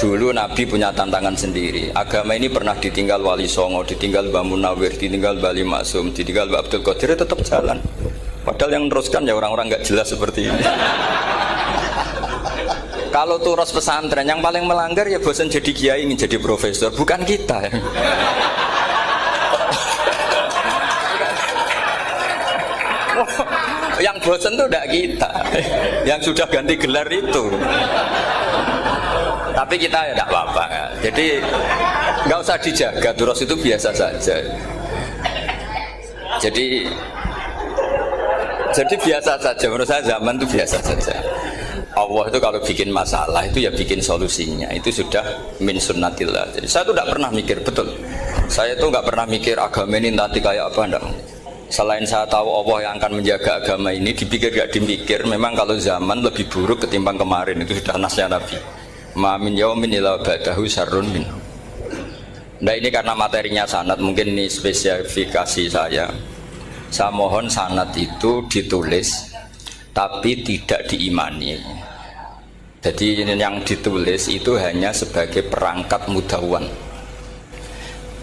Dulu Nabi punya tantangan sendiri. Agama ini pernah ditinggal Wali Songo, ditinggal Mbah Munawir, ditinggal Mbah Ali Maksum, ditinggal Mbah Abdul Qadir, tetap jalan. Padahal yang meneruskan ya orang-orang nggak jelas seperti ini. Kalau turus pesantren yang paling melanggar ya bosan jadi kiai ingin jadi profesor, bukan kita. Yang bosan tuh tidak kita, yang sudah ganti gelar itu. Tapi kita ya tidak apa-apa. Jadi nggak usah dijaga, turus itu biasa saja. Jadi biasa saja. Menurut saya zaman itu biasa saja. Allah itu kalau bikin masalah itu ya bikin solusinya. Itu sudah min sunnatillah. Jadi saya tuh tidak pernah mikir, betul. Saya tuh nggak pernah mikir agama ini nanti kayak apa, enggak. Selain saya tahu Allah yang akan menjaga agama ini, dipikir gak dipikir, memang kalau zaman lebih buruk ketimbang kemarin, itu sudah nasnya Nabi. Ma min yaumin illa ba'dahu syarrun minhu. Nah ini karena materinya sanad, mungkin ini spesifikasi saya. Saya mohon sanad itu ditulis, tapi tidak diimani. Jadi yang ditulis itu hanya sebagai perangkat mudawwan.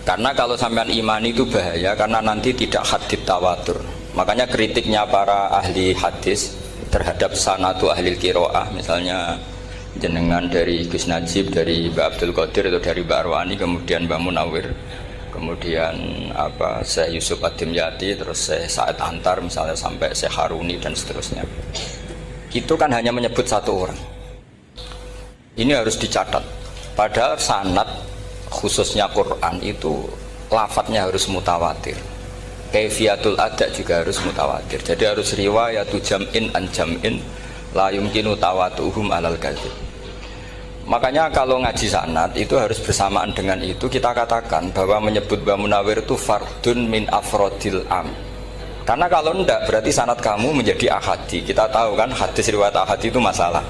Karena kalau sampean imani itu bahaya, karena nanti tidak hadits tawatur. Makanya kritiknya para ahli hadis terhadap sanadu ahli qiraah, misalnya jenengan dari Gus Najib, dari Mbak Abdul Qadir atau dari Mbak Arwani, kemudian Mbak Munawir, kemudian Syekh Yusuf Ad-Dimyati, terus Syekh Sa'id Antar, misalnya sampai Syekh Haruni dan seterusnya. Itu kan hanya menyebut satu orang. Ini harus dicatat. Padahal sanad khususnya Quran itu lafadznya harus mutawatir, kaifiyatul ada juga harus mutawatir. Jadi harus riwayatu jam'in an jam'in la yumkinu tawatuhum alal kadzib. Makanya kalau ngaji sanad itu harus bersamaan dengan itu kita katakan bahwa menyebut Mbah Munawir itu fardun min afrodil am. Karena kalau enggak berarti sanad kamu menjadi ahadi. Kita tahu kan hadis riwayat ahadi itu masalah.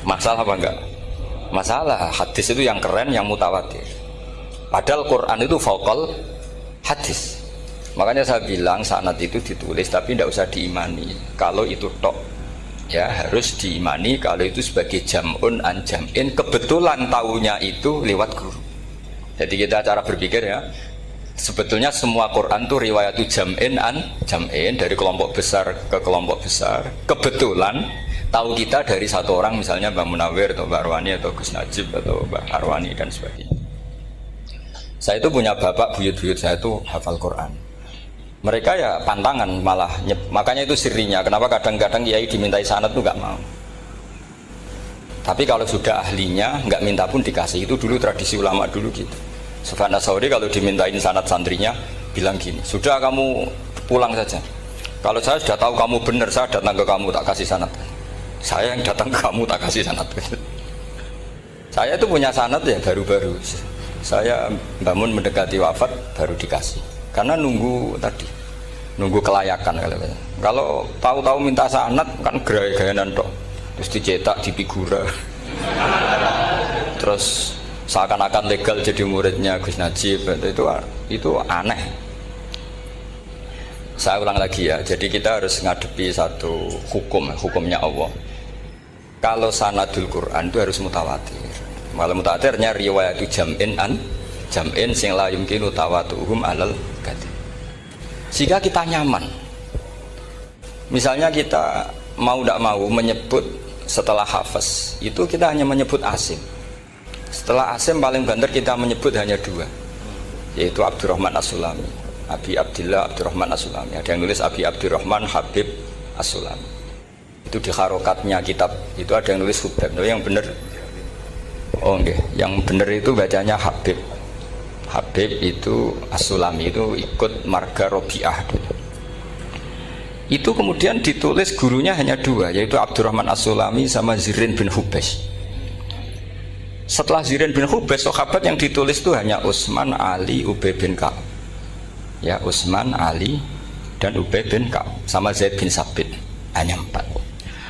Masalah apa enggak? Masalah. Hadis itu yang keren, yang mutawatir. Padahal Quran itu fauqal hadis. Makanya saya bilang sanad itu ditulis tapi tidak usah diimani. Kalau itu tok, ya harus diimani kalau itu sebagai jam'un an jam'in. Kebetulan tahunya itu lewat guru. Jadi kita cara berpikir ya, sebetulnya semua Quran itu riwayatu jam'in an jam'in, dari kelompok besar ke kelompok besar. Kebetulan tahu kita dari satu orang, misalnya Mbak Munawir atau Mbak Arwani atau Gus Najib atau Mbak Arwani dan sebagainya. Saya itu punya bapak, buyut-buyut saya itu hafal Quran. Mereka ya pantangan malah, makanya itu sirinya. Kenapa kadang-kadang kiai dimintai sanad itu nggak mau. Tapi kalau sudah ahlinya nggak minta pun dikasih. Itu dulu tradisi ulama dulu gitu. Sufyan Ats-Tsauri kalau dimintain sanad santrinya bilang gini, sudah kamu pulang saja. Kalau saya sudah tahu kamu benar, saya datang ke kamu tak kasih sanad. Saya yang datang ke kamu tak kasih sanad. Saya itu punya sanad ya baru-baru. Saya bangun mendekati wafat baru dikasih. Karena nunggu tadi, nunggu kelayakan. Kalau tahu-tahu minta sanad kan gaya-gayanan tok. Terus dicetak di figura. Terus seakan-akan legal jadi muridnya Gus Najib. Itu aneh. Saya ulang lagi ya. Jadi kita harus ngadepi satu hukumnya Allah. Kalau sanadul Quran itu harus mutawatir. Kalau mutawatirnya riwayatu jam'in an jam'in sing la yumkinu tawatuhum alal kadzib. Jika kita nyaman, misalnya kita mau tidak mau menyebut setelah hafaz itu kita hanya menyebut asim. Setelah asim paling banter kita menyebut hanya dua, yaitu Abdurrahman As-Sulami, Abi Abdillah Abdurrahman As-Sulami. Ada yang nulis Abi Abdurrahman Habib As-Sulami. Itu di harokatnya kitab itu ada yang nulis Hubab. Yang benar, oh enggak, yang benar itu bacanya Habib. Habib itu As-Sulami, itu ikut marga Robi'ah. Itu kemudian ditulis gurunya hanya dua, yaitu Abdurrahman As-Sulami sama Zirin bin Hubes. Setelah Zirin bin Hubes, sahabat yang ditulis itu hanya Utsman, Ali, Ubay bin Ka'ab. Ya, Utsman, Ali dan Ubay bin Ka'ab sama Zaid bin Sabit, hanya 4.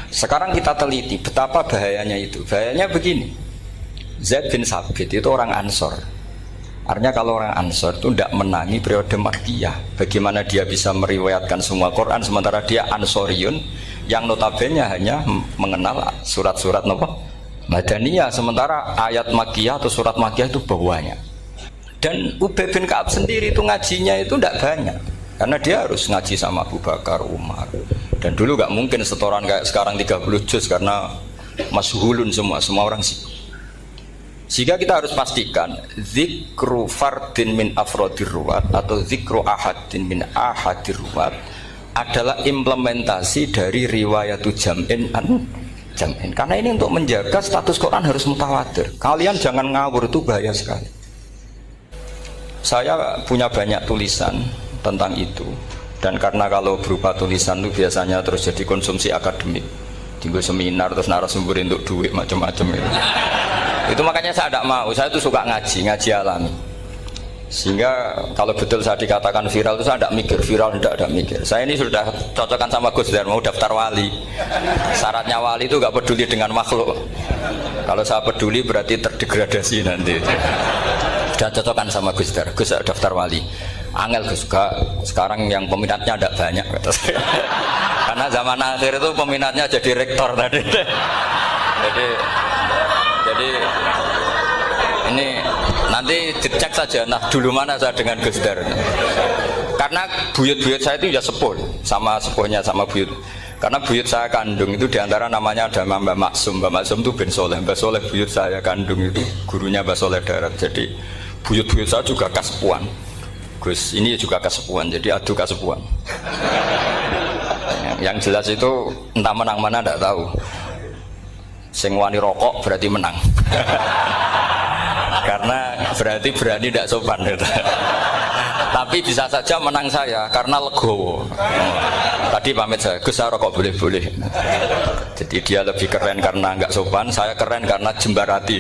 Sekarang kita teliti betapa bahayanya itu. Bahayanya begini, Zaid bin Sabit itu orang Ansor. Artinya kalau orang Ansor itu tidak menangi periode Makkiyah. Bagaimana dia bisa meriwayatkan semua Quran sementara dia Ansoriun yang notabene hanya mengenal surat-surat Madaniyah, sementara ayat Makkiyah atau surat Makkiyah itu bawahnya. Dan Ubay bin Ka'ab sendiri itu ngajinya itu tidak banyak, karena dia harus ngaji sama Abu Bakar, Umar. Dan dulu nggak mungkin setoran kayak sekarang 30 juz karena masyhulun semua orang sibuk. Sehingga kita harus pastikan zikru fardin min afrodir ruwat atau zikru ahadin min ahadir ruwat adalah implementasi dari riwayatu jam'in an jam'in. Karena ini untuk menjaga status Quran harus mutawatir. Kalian jangan ngawur, itu bahaya sekali. Saya punya banyak tulisan tentang itu, dan karena kalau berupa tulisan itu biasanya terus jadi konsumsi akademik, tinggal seminar terus narasumber untuk duit macam-macam itu. Itu makanya saya tidak mau, saya itu suka ngaji alami. Sehingga kalau betul saya dikatakan viral itu saya tidak mikir, viral tidak mikir. Saya ini sudah cocokkan sama Gus Dar, mau daftar wali. Syaratnya wali itu nggak peduli dengan makhluk. Kalau saya peduli berarti terdegradasi nanti. Sudah cocokkan sama Gus Dar, Gus daftar wali. Angel Gus, sekarang yang peminatnya tidak banyak kata saya. Karena zaman akhir itu peminatnya jadi rektor tadi. Jadi ini nanti dicek saja, nah dulu mana saya dengan Gus Dar. Karena buyut-buyut saya itu ya sepuh, sama sepuhnya sama buyut. Karena buyut saya kandung itu diantara namanya ada Mbak Maksum. Mbak Maksum itu bin Soleh. Mbak Soleh buyut saya kandung itu gurunya Mbak Soleh Darat. Jadi buyut-buyut saya juga kasepuan. Gus ini juga kasepuan, jadi adu kasepuan. Yang jelas itu entah menang mana tidak tahu. Sing wani rokok berarti menang. Karena berarti berani tidak sopan gitu. Tapi bisa saja menang saya karena legowo. Tadi pamit saya, Gus saya rokok boleh-boleh. Jadi dia lebih keren karena nggak sopan, saya keren karena jembarati.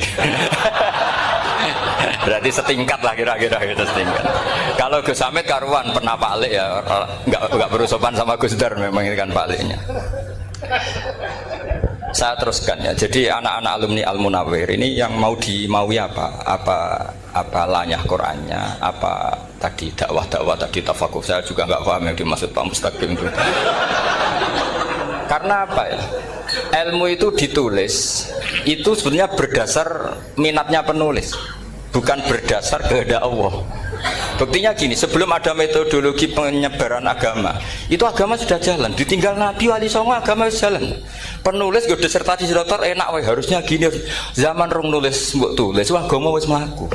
Berarti setingkat lah kira-kira gitu, setingkat. Kalau Gus Hamid karuan pernah Pak Alik ya, nggak perlu sopan sama Gus Dar, memang ini kan Pak Aliknya. Saya teruskan ya. Jadi anak-anak alumni Al Munawwir ini yang mau dimaui apa lanyah Qurannya, apa tadi dakwah tadi tafakuh, saya juga nggak paham yang dimaksud Pak Mustaqim itu. Karena apa ya? Ilmu itu ditulis itu sebenarnya berdasar minatnya penulis, bukan berdasar kehendak Allah. Buktinya gini, sebelum ada metodologi penyebaran agama, itu agama sudah jalan. Ditinggal Nabi Wali Songo agama sudah jalan. Penulis gue disertasi dokter enak, weh harusnya gini. Zaman rong nulis mbok tulis, wah agama wis mlaku.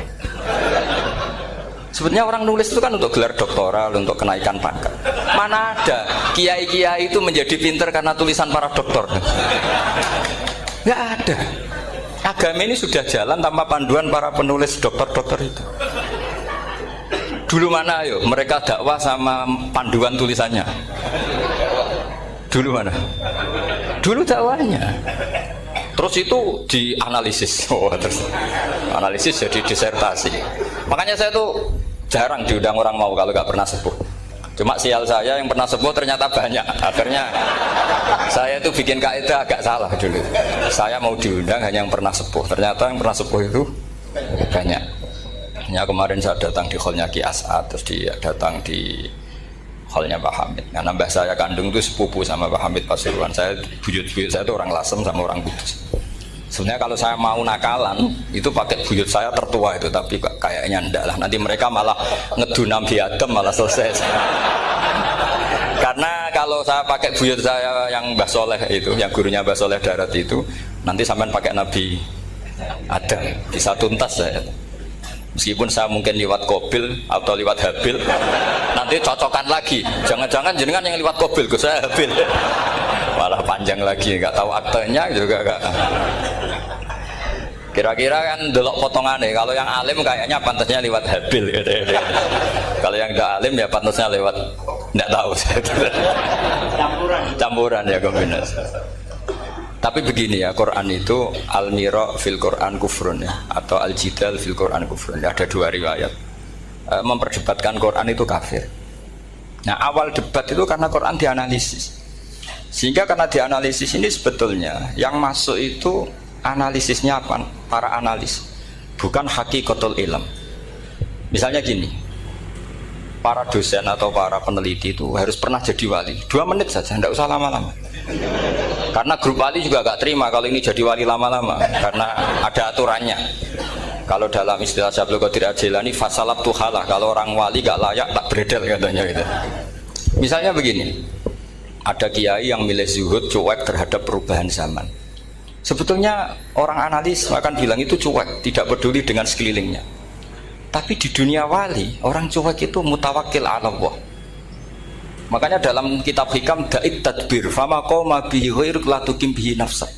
Sebenarnya orang nulis itu kan untuk gelar doktoral, untuk kenaikan pangkat. Mana ada kiai-kiai itu menjadi pinter karena tulisan para doktor? Nggak ada. Agama ini sudah jalan tanpa panduan para penulis dokter-dokter itu. Dulu mana ayo mereka dakwah sama panduan tulisannya? Dulu mana? Dulu dakwahnya. Terus itu dianalisis. Terus analisis jadi disertasi. Makanya saya tuh jarang diundang orang mau kalau nggak pernah sepuh. Cuma sial saya yang pernah sepuh ternyata banyak. Akhirnya saya itu bikin kaidah agak salah dulu. Saya mau diundang hanya yang pernah sepuh. Ternyata yang pernah sepuh itu banyak. Ya, kemarin saya datang di hallnya Ki As'ad, terus dia datang di hallnya Pak Hamid. Karena mbah saya kandung itu sepupu sama Pak Hamid Pasuruan. Saya buyut-buyut saya itu orang Lasem sama orang Kudus. Sebenarnya kalau saya mau nakalan itu pakai buyut saya tertua itu, tapi kayaknya enggak lah. Nanti mereka malah ngedunam Nabi Adam malah selesai. Karena kalau saya pakai buyut saya yang Mbah Soleh itu, yang gurunya Mbah Soleh Darat itu, nanti sampean pakai Nabi Adam, bisa tuntas saya. Meskipun saya mungkin lewat Kobil atau lewat Habil, nanti cocokkan lagi. Jangan-jangan jenengan yang lewat Kobil, saya Habil. Malah panjang lagi, nggak tahu aktenya juga nggak. Kira-kira kan delok potongannya. Kalau yang alim kayaknya pantasnya lewat Habil. Gitu. Kalau yang nggak alim ya pantasnya lewat nggak tahu. Campuran ya kombinasi. Tapi begini ya, Quran itu al-mira fil Quran kufrun ya, atau al-jidal fil Quran kufrun ya, ada dua riwayat memperdebatkan Quran itu kafir. Nah awal debat itu karena Quran dianalisis, sehingga karena dianalisis ini sebetulnya yang masuk itu analisisnya apa? Para analis, bukan hakikatul ilm. Misalnya gini, para dosen atau para peneliti itu harus pernah jadi wali, 2 menit saja, tidak usah lama-lama. Karena grup wali juga gak terima kalau ini jadi wali lama-lama, karena ada aturannya. Kalau dalam istilah Syaikhul Qadir Al-Jilani, fasalab tuhalah, kalau orang wali gak layak tak beredel katanya gitu. Misalnya begini, ada kiai yang milih zuhud, cuek terhadap perubahan zaman. Sebetulnya orang analis akan bilang itu cuek, tidak peduli dengan sekelilingnya. Tapi di dunia wali, orang cuek itu mutawakkil ala Allah. Makanya dalam kitab hikam da'it tadbir fama qoma bihi ghairuk la tuqim bihi nafsak.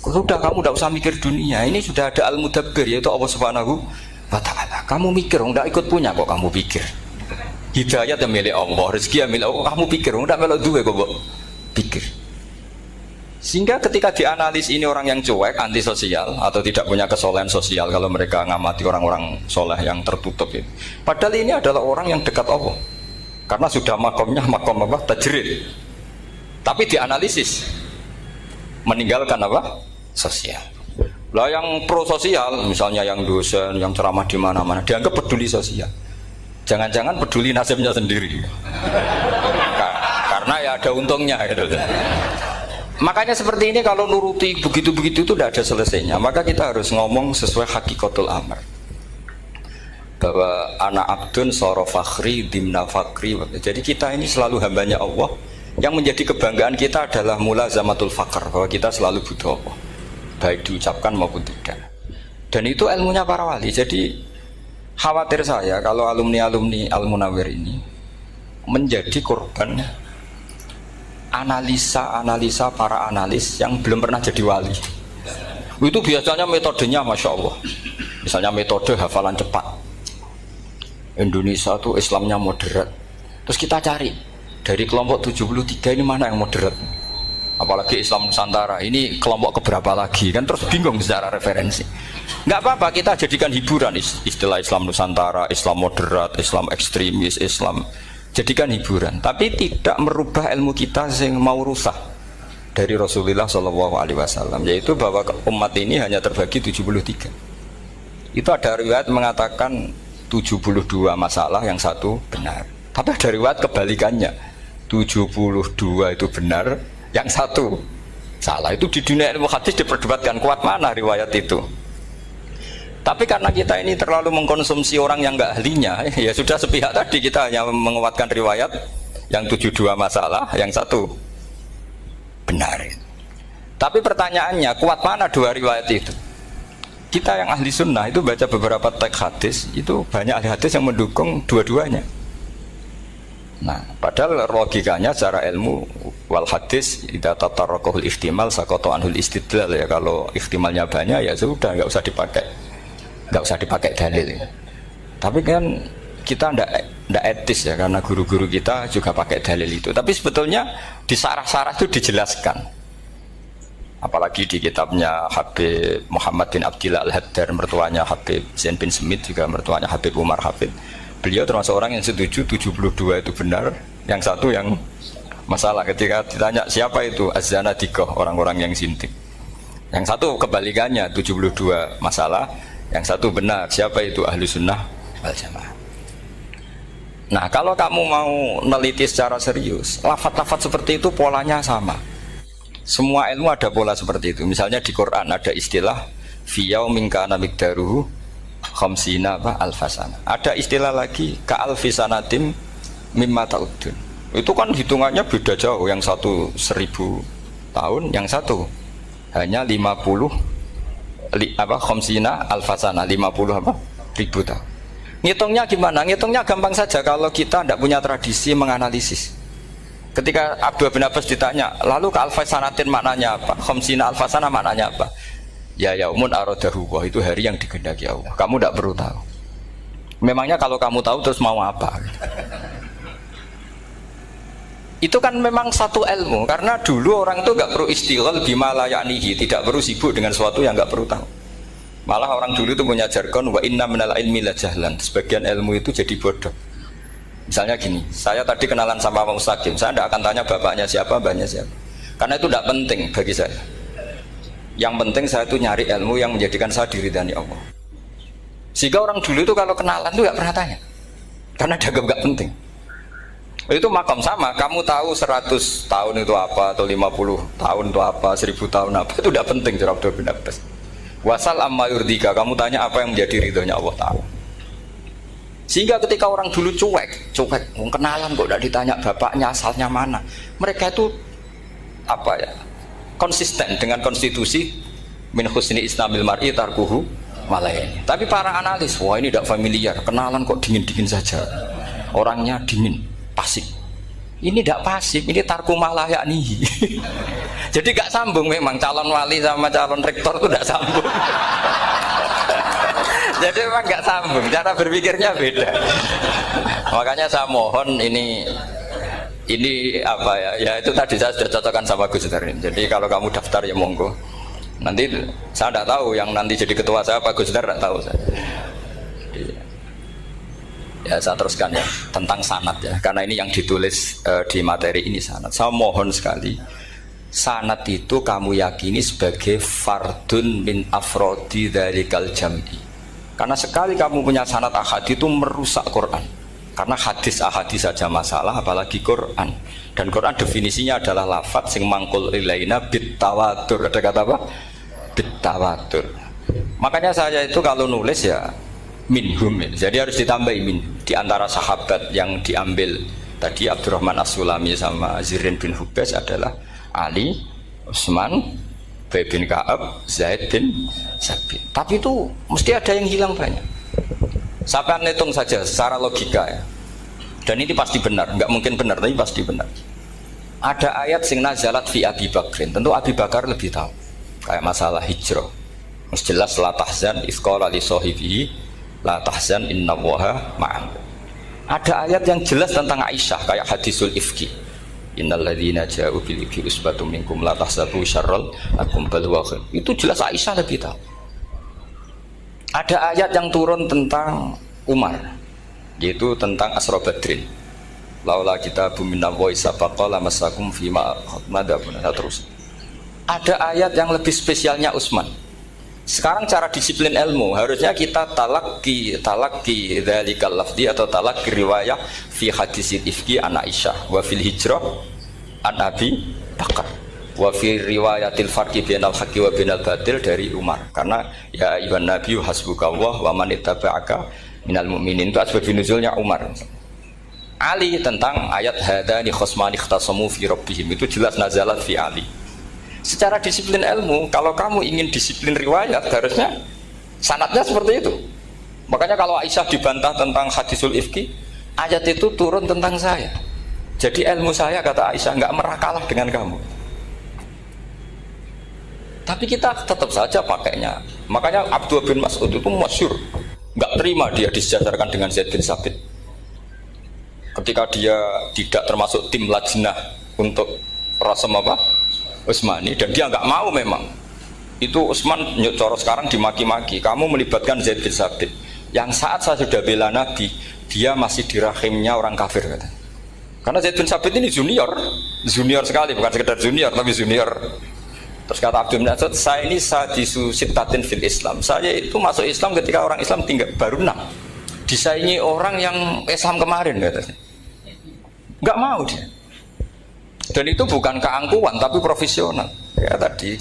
Sudah, kamu tidak usah mikir dunia, ini sudah ada al-mudabbir yaitu Allah Subhanahu wa ta'ala. Kamu mikir, tidak ikut punya kok kamu pikir. Hidayat yang milik Allah, rezeki yang milik Allah, kamu pikir, tidak melok duwe kok pikir. Sehingga ketika dianalisis ini orang yang cuek, antisosial atau tidak punya kesolehan sosial, kalau mereka ngamati orang-orang soleh yang tertutup itu. Padahal ini adalah orang yang dekat Allah. Karena sudah makomnya makom apa? Tajrid. Tapi dianalisis meninggalkan apa? Sosial. Lah yang pro sosial, misalnya yang dosen, yang ceramah di mana-mana, dianggap peduli sosial. Jangan-jangan peduli nasibnya sendiri. Karena ya ada untungnya gitu. Makanya seperti ini kalau nuruti begitu-begitu itu tidak ada selesainya. Maka kita harus ngomong sesuai hakikatul amr. Bahwa anak abdun soro fakhri dimna fakri. Jadi kita ini selalu hambanya Allah. Yang menjadi kebanggaan kita adalah mula zamatul fakr, bahwa kita selalu butuh Allah, baik diucapkan maupun tidak. Dan itu ilmunya para wali. Jadi khawatir saya kalau alumni-alumni Al-Munawwir ini menjadi korban analisa para analis yang belum pernah jadi wali. Itu biasanya metodenya Masya Allah. Misalnya metode hafalan cepat. Indonesia tuh Islamnya moderat. Terus kita cari dari kelompok 73 ini mana yang moderat. Apalagi Islam Nusantara ini kelompok keberapa lagi kan, terus bingung secara referensi. Nggak apa-apa, kita jadikan hiburan istilah Islam Nusantara, Islam moderat, Islam ekstremis, Islam, jadikan hiburan. Tapi tidak merubah ilmu kita yang mau rusak dari Rasulullah SAW, yaitu bahwa umat ini hanya terbagi 73. Itu ada riwayat mengatakan 72 masalah, yang satu benar. Tapi ada riwayat kebalikannya, 72 itu benar, yang satu salah. Itu di dunia ilmu hadis diperdebatkan kuat mana riwayat itu. Tapi karena kita ini terlalu mengkonsumsi orang yang nggak ahlinya, ya sudah sepihak tadi, kita hanya menguatkan riwayat yang 72 masalah, yang satu benar. Tapi pertanyaannya, kuat mana dua riwayat itu? Kita yang ahli sunnah itu baca beberapa teks hadis, itu banyak ahli hadis yang mendukung dua-duanya. Nah, padahal logikanya secara ilmu wal hadis idza tatarraqahul ihtimal saqata anhul istidlal, ya kalau ihtimalnya banyak ya sudah nggak usah dipakai dalil. Tapi kan kita ndak etis ya, karena guru-guru kita juga pakai dalil itu. Tapi sebetulnya di sarah-sarah itu dijelaskan. Apalagi di kitabnya Habib Muhammad bin Abdillah Al-Haddar, mertuanya Habib Zain bin Smith, juga mertuanya Habib Umar Hafid. Beliau termasuk orang yang setuju 72 itu benar, yang satu yang masalah. Ketika ditanya siapa itu Az-Zanadiqah, orang-orang yang sintik. Yang satu kebalikannya, 72 masalah, yang satu benar, siapa itu Ahlu Sunnah wal Jamaah. Nah, kalau kamu mau neliti secara serius, lafaz-lafaz seperti itu polanya sama. Semua ilmu ada pola seperti itu. Misalnya di Quran ada istilah fi yaumin kana miqdaruhu khamsina alfasana. Ada istilah lagi ka alfisanatim mimma ta'udun. Itu kan hitungannya beda jauh. Yang satu 1000 tahun, yang satu hanya 50 khamsina alfasana, 50 ribu tahun. Ngitungnya gimana? Ngitungnya gampang saja kalau kita tidak punya tradisi menganalisis. Ketika Abdul bin Abbas ditanya, lalu ke alfasanatin maknanya apa? Khamsina alfasana maknanya apa? Ya yaumun aradahu, itu hari yang dikehendaki Allah. Kamu tidak perlu tahu. Memangnya kalau kamu tahu terus mau apa? Itu kan memang satu ilmu, karena dulu orang itu nggak perlu istighal bima la ya'nihi, tidak perlu sibuk dengan sesuatu yang nggak perlu tahu. Malah orang dulu itu punya jargon wa inna minal ilmi la jahlan. Sebagian ilmu itu jadi bodoh. Misalnya gini, saya tadi kenalan sama Pak Mustaqim, saya tidak akan tanya bapaknya siapa, mbaknya siapa, karena itu tidak penting bagi saya. Yang penting saya itu nyari ilmu yang menjadikan saya diridani Allah. Sehingga orang dulu itu kalau kenalan itu nggak pernah tanya, karena dianggap nggak penting. Itu makam sama, kamu tahu 100 tahun itu apa, atau 50 tahun itu apa, 1000 tahun apa, itu tidak penting cara Abdullah bin Abbas. Wasal amma yurdika, kamu tanya apa yang menjadi ridhonya Allah Ta'ala. Sehingga ketika orang dulu cuek, kenalan kok tidak ditanya bapaknya asalnya mana. Mereka itu apa ya, konsisten dengan konstitusi min husni islamil mar'i tarkuhu malayani. Tapi para analis, wah ini tidak familiar, kenalan kok dingin-dingin saja. Orangnya dingin, pasif. Ini tidak pasif, ini tarku malah yakni. Jadi gak sambung memang calon wali sama calon rektor itu tidak sambung. Jadi memang gak sambung, cara berpikirnya beda. Makanya saya mohon ini apa ya? Ya itu tadi saya sudah cocokkan sama Gus Darin. Jadi kalau kamu daftar ya monggo. Nanti saya tidak tahu yang nanti jadi ketua saya Pak Gus Dar, tidak tahu saya. Ya saya teruskan ya tentang sanad ya, karena ini yang ditulis di materi ini sanad. Saya mohon sekali, sanad itu kamu yakini sebagai fardun min afrodi dzalikal jam'i. Karena sekali kamu punya sanad ahad itu merusak Quran. Karena hadis ahadis saja masalah, apalagi Quran. Dan Quran definisinya adalah lafadz sing mangkul ilaina bit tawatur. Ada kata apa? Bit tawatur. Makanya saya itu kalau nulis ya minhum, jadi harus ditambahi min. Di antara sahabat yang diambil tadi Abdurrahman As-Sulami sama Zirin bin Hubes adalah Ali, Utsman, Ubay bin Ka'ab, Zaid bin Sabit. Tapi itu mesti ada yang hilang banyak. Sampai hitung saja secara logika ya. Dan ini pasti benar, nggak mungkin benar tapi pasti benar. Ada ayat sing nazalat fi Abi Bakrin. Tentu Abi Bakar lebih tahu. Kayak masalah hijrah. Mesti jelas la tahzan isqala li sahibihi la tahzan innallaha ma'an. Ada ayat yang jelas tentang Aisyah kayak hadisul ifki. Innal ladzina ja'u bil ifki usbatum minkum la tahsabu syarral lakum bal huwa khair. Itu jelas Aisyah lebih tahu. Ada ayat yang turun tentang Umar, yaitu tentang Asra Badrin. Laula kita bumina wa isabaqala masakum fima madabun. Terus ada ayat yang lebih spesialnya Utsman. Sekarang cara disiplin ilmu harusnya kita talaqi dzalikal lafzi atau talaqi riwayah fi hadisil ifki an Aisyah wa fil hijrah an Abi Bakar wa fi riwayatil farqi bainal haqqi wa bainal batil dari Umar. Karena ya ayyuhan nabiyyu hasbukallah wa man ittaba'aka minal mu'minin, itu asbab nuzulnya Umar. Ali tentang ayat hadani khosmani ikhtasamu fi rabbihim, itu jelas nazalat fi Ali. Secara disiplin ilmu, kalau kamu ingin disiplin riwayat, harusnya sanadnya seperti itu. Makanya kalau Aisyah dibantah tentang hadisul ifki, ayat itu turun tentang saya. Jadi ilmu saya, kata Aisyah, nggak merakalah dengan kamu. Tapi kita tetap saja pakainya. Makanya Abdullah bin Mas'ud itu masyhur, nggak terima dia disejajarkan dengan Zaid bin Sabit. Ketika dia tidak termasuk tim lajnah untuk rasam apa? Utsmani, dan dia nggak mau memang. Itu Utsman coro sekarang dimaki-maki, kamu melibatkan Zaid bin Sabit yang saat saya sudah bela Nabi, dia masih di rahimnya orang kafir, kata. Karena Zaid bin Sabit ini junior sekali, bukan sekedar junior tapi junior. Terus kata Abdul bin Asad, saya ini sadisu sittatin fil Islam, saya itu masuk Islam ketika orang Islam tinggal baru 6, disaingi orang yang Islam kemarin, katanya. Nggak mau dia. Dan itu bukan keangkuhan tapi profesional. Ya tadi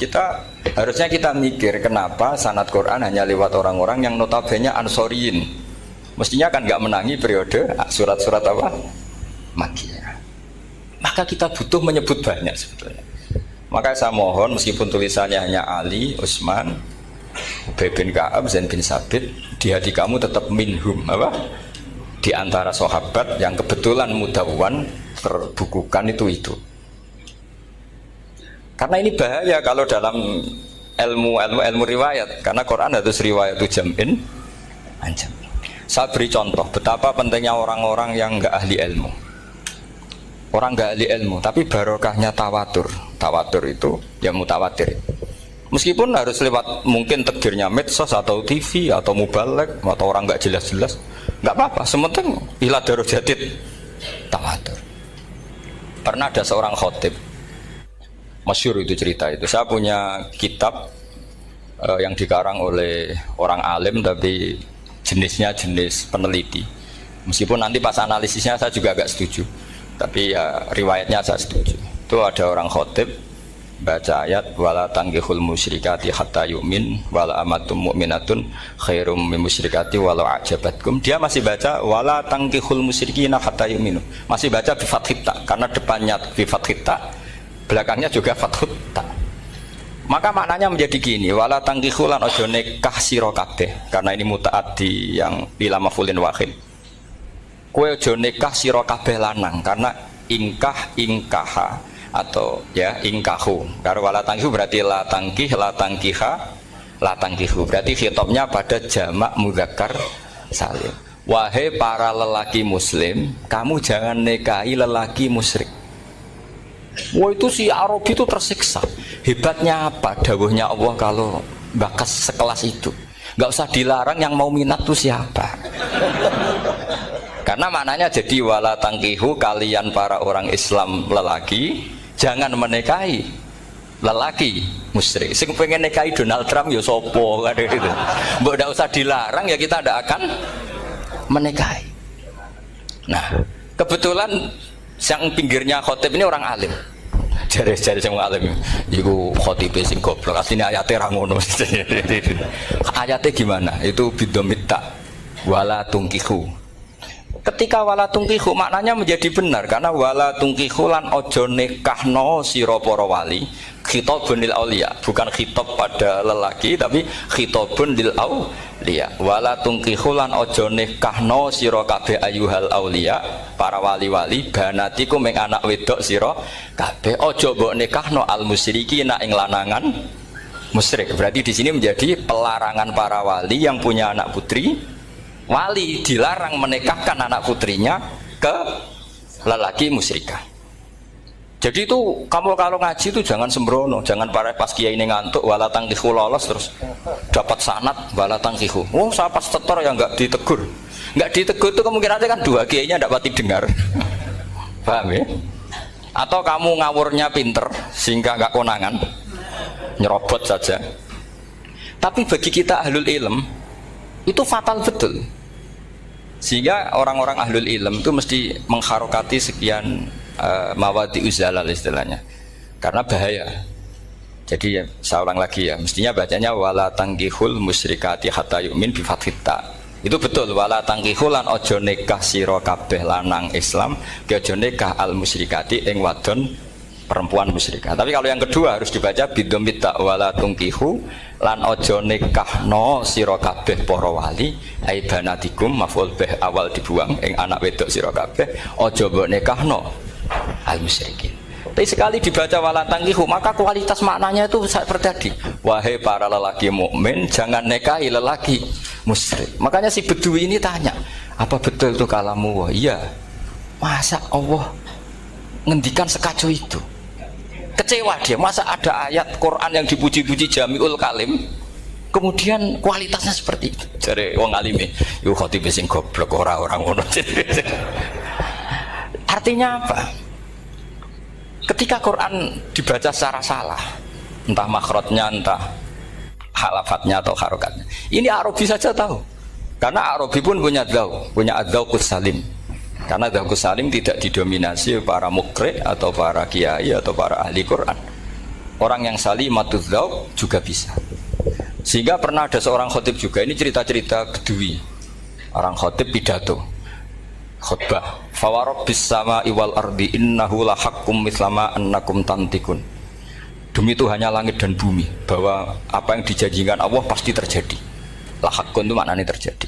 harusnya kita mikir kenapa sanad Quran hanya lewat orang-orang yang notabene ansoriyin. Mestinya kan nggak menangi periode surat-surat apa? Makkiyah. Maka kita butuh menyebut banyak sebetulnya. Maka saya mohon meskipun tulisannya hanya Ali, Utsman, Ubay bin Ka'ab, Zaid bin Sabit, di hati kamu tetap minhum apa? Di antara sahabat yang kebetulan mudawwan terbukukan itu. Karena ini bahaya kalau dalam ilmu riwayat, karena Quran harus riwayat itu jam'in anjam. Saya beri contoh betapa pentingnya orang-orang yang enggak ahli ilmu. Orang enggak ahli ilmu, tapi barokahnya tawatur. Tawatur itu ya mutawatir. Meskipun harus lewat mungkin takdirnya medsos atau TV atau mubalek atau orang enggak jelas-jelas, enggak apa-apa. Sementing ila darajatid tawatur. Pernah ada seorang khotib, masyhur itu cerita itu. Saya punya kitab yang dikarang oleh orang alim tapi jenisnya jenis peneliti. Meskipun nanti pas analisisnya saya juga agak setuju. Tapi ya riwayatnya saya setuju. Itu ada orang khotib baca ayat wala tangkihul musyrikati hatta yu'min wala amatum mu'minatun khairum min musyrikati walau ajabatkum. Dia masih baca wala tangkihul musyrikina hatta yu'minu. Masih baca bi fathit ta karena depannya bi fathit ta, belakangnya juga fathut ta. Maka maknanya menjadi gini, wala tangkihulan ojo nikah sira kabeh, karena ini mutaaddi yang ila mafulin wahid. Kowe ojo nikah sira kabeh lanang, karena ingkah ingkaha atau ya ingkahu. Karena wala tangkihu berarti la tangkih, la tangkiha, la tangkihu. Berarti khitabnya pada jamak mudzakkar salim. Wahai para lelaki muslim, kamu jangan nikahi lelaki musyrik. Wah, itu si Arabi itu tersiksa. Hebatnya apa? Dawuhnya Allah kalau bakas sekelas itu nggak usah dilarang, yang mau minat tuh siapa? Karena maknanya jadi wala tangkihu, kalian para orang Islam lelaki jangan menikahi lelaki musyrik. Sing pengen nikahi Donald Trump ya sopo kan gitu. Mbok ndak usah dilarang ya kita ndak akan menikahi. Nah, kebetulan yang pinggirnya khotib ini orang alim. Jari-jari sing alim iku khotibe sing goblok. Asline ayate ra ngono. Ayate gimana? Itu bidomita wala tungkihu. Ketika wala tungkihu maknanya menjadi benar karena wala tungkihu lan ojo nikahno sira para wali. Khitabun lil auliya, bukan khitab pada lelaki tapi khitabun lil auliya. Wala tungkihu lan ojo nikahno sira kabeh ayuhal auliya, para wali-wali banatiku meng anak wedok sira kabeh. Ojo mbok nikahno al musyrikina ing lanangan musyrik. Berarti di sini menjadi pelarangan para wali yang punya anak putri. Wali dilarang menikahkan anak putrinya ke lelaki musyrikah. Jadi itu kamu kalau ngaji itu jangan sembrono, jangan pas kiai ini ngantuk wala tangkihu lolos terus dapat sanad wala tangkihu. Oh, saya pas setor yang nggak ditegur. Nggak ditegur itu kemungkinannya kan dua kiainya dapat didengar. Paham ya? Atau kamu ngawurnya pinter sehingga nggak konangan, nyerobot saja. Tapi bagi kita ahlul ilm itu fatal betul. Sehingga orang-orang ahlul ilm itu mesti mengharokati sekian mawadi uzalal istilahnya, karena bahaya. Jadi ya, saya ulang lagi ya, mestinya bacanya wala tangkihul musyrikati hatta yu'min bi fathita. Itu betul, wala tangkihul lan ojo nikah sira kabeh lanang Islam ke ojo nikah al musyrikati ing wadon perempuan musyrikah. Tapi kalau yang kedua harus dibaca bidomita wala tungkihu lan ojo nikahno sira kabeh para wali ai banatikum maf'ul bih awal dibuang ing anak wedok sira kabeh ojo mbok nikahno al musyrikin. Tapi sekali dibaca wala tangkihu maka kualitas maknanya itu seperti tadi. Wahai para lelaki mukmin jangan nikahi lelaki musyrik. Makanya si Bedui ini tanya, apa betul itu kalamu? Wah, iya. Masa Allah ngendikan sekacau itu? Kecewa dia, masa ada ayat Quran yang dipuji-puji Jamiul Kalim kemudian kualitasnya seperti itu. Jare wong alime, yo khotibe sing goblok ora ngono. Artinya apa? Ketika Quran dibaca secara salah, entah makhrajnya, entah halafatnya atau harokatnya, ini Arabi saja tahu. Karena Arabi pun punya adzauqus salim. Karena adzauqus salim tidak didominasi para mukri atau para kiai atau para ahli Quran. Orang yang salimatuz dzauq juga bisa. Sehingga pernah ada seorang khotib juga, ini cerita-cerita Bedui. Orang khotib pidato khutbah fawarabbis samai wal ardi innahu lahaqqum mislama annakum tantikun. Demi Tuhannya langit dan bumi bahwa apa yang dijanjikan Allah pasti terjadi. Lahaqqun itu maknanya terjadi.